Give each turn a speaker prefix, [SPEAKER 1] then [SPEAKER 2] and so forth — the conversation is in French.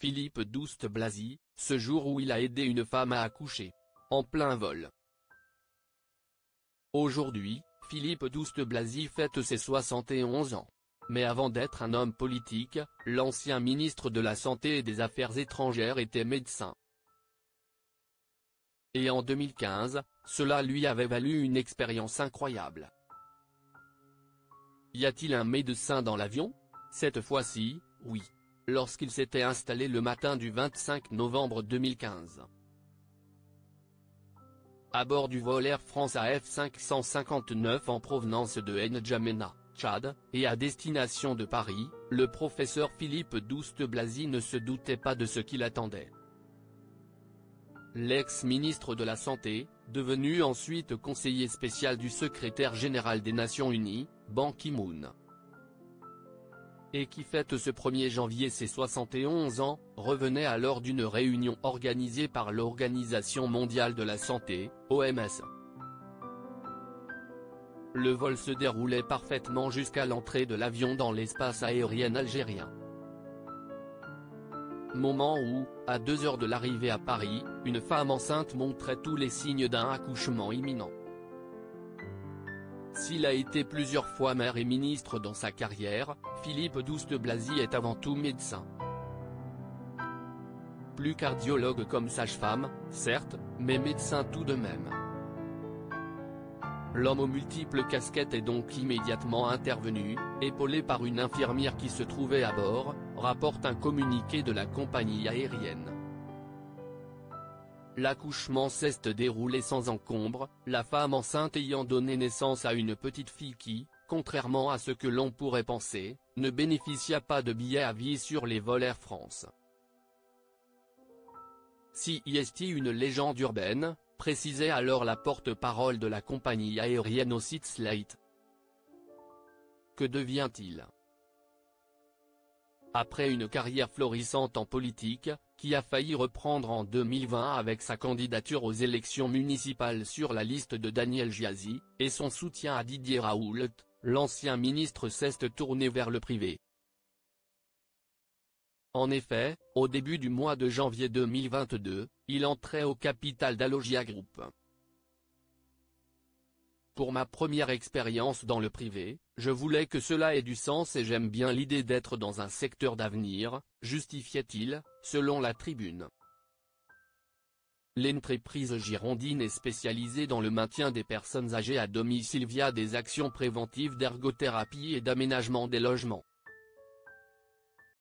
[SPEAKER 1] Philippe Douste-Blazy, ce jour où il a aidé une femme à accoucher. En plein vol. Aujourd'hui, Philippe Douste-Blazy fête ses 71 ans. Mais avant d'être un homme politique, l'ancien ministre de la Santé et des Affaires étrangères était médecin. Et en 2015, cela lui avait valu une expérience incroyable. Y a-t-il un médecin dans l'avion? Cette fois-ci, oui. Lorsqu'il s'était installé le matin du 25 novembre 2015. À bord du vol Air France AF559 en provenance de N'Djamena, Tchad, et à destination de Paris, le professeur Philippe Douste-Blazy ne se doutait pas de ce qui l'attendait. L'ex-ministre de la Santé, devenu ensuite conseiller spécial du secrétaire général des Nations Unies, Ban Ki-moon, et qui fête ce 1er janvier ses 71 ans, revenait alors d'une réunion organisée par l'Organisation mondiale de la santé, OMS. Le vol se déroulait parfaitement jusqu'à l'entrée de l'avion dans l'espace aérien algérien. Moment où, à 2 heures de l'arrivée à Paris, une femme enceinte montrait tous les signes d'un accouchement imminent. S'il a été plusieurs fois maire et ministre dans sa carrière, Philippe Douste-Blazy est avant tout médecin. Plus cardiologue comme sage-femme, certes, mais médecin tout de même. L'homme aux multiples casquettes est donc immédiatement intervenu, épaulé par une infirmière qui se trouvait à bord, rapporte un communiqué de la compagnie aérienne. L'accouchement s'est déroulé sans encombre, la femme enceinte ayant donné naissance à une petite fille qui, contrairement à ce que l'on pourrait penser, ne bénéficia pas de billets à vie sur les vols Air France. C'est une légende urbaine, précisait alors la porte-parole de la compagnie aérienne au site Slate. Que devient-il? Après une carrière florissante en politique, qui a failli reprendre en 2020 avec sa candidature aux élections municipales sur la liste de Daniel Giazi, et son soutien à Didier Raoult, l'ancien ministre s'est tourné vers le privé. En effet, au début du mois de janvier 2022, il entrait au capital d'Alogia Group. Pour ma première expérience dans le privé, je voulais que cela ait du sens et j'aime bien l'idée d'être dans un secteur d'avenir, justifiait-il, selon la Tribune. L'entreprise girondine est spécialisée dans le maintien des personnes âgées à domicile via des actions préventives d'ergothérapie et d'aménagement des logements.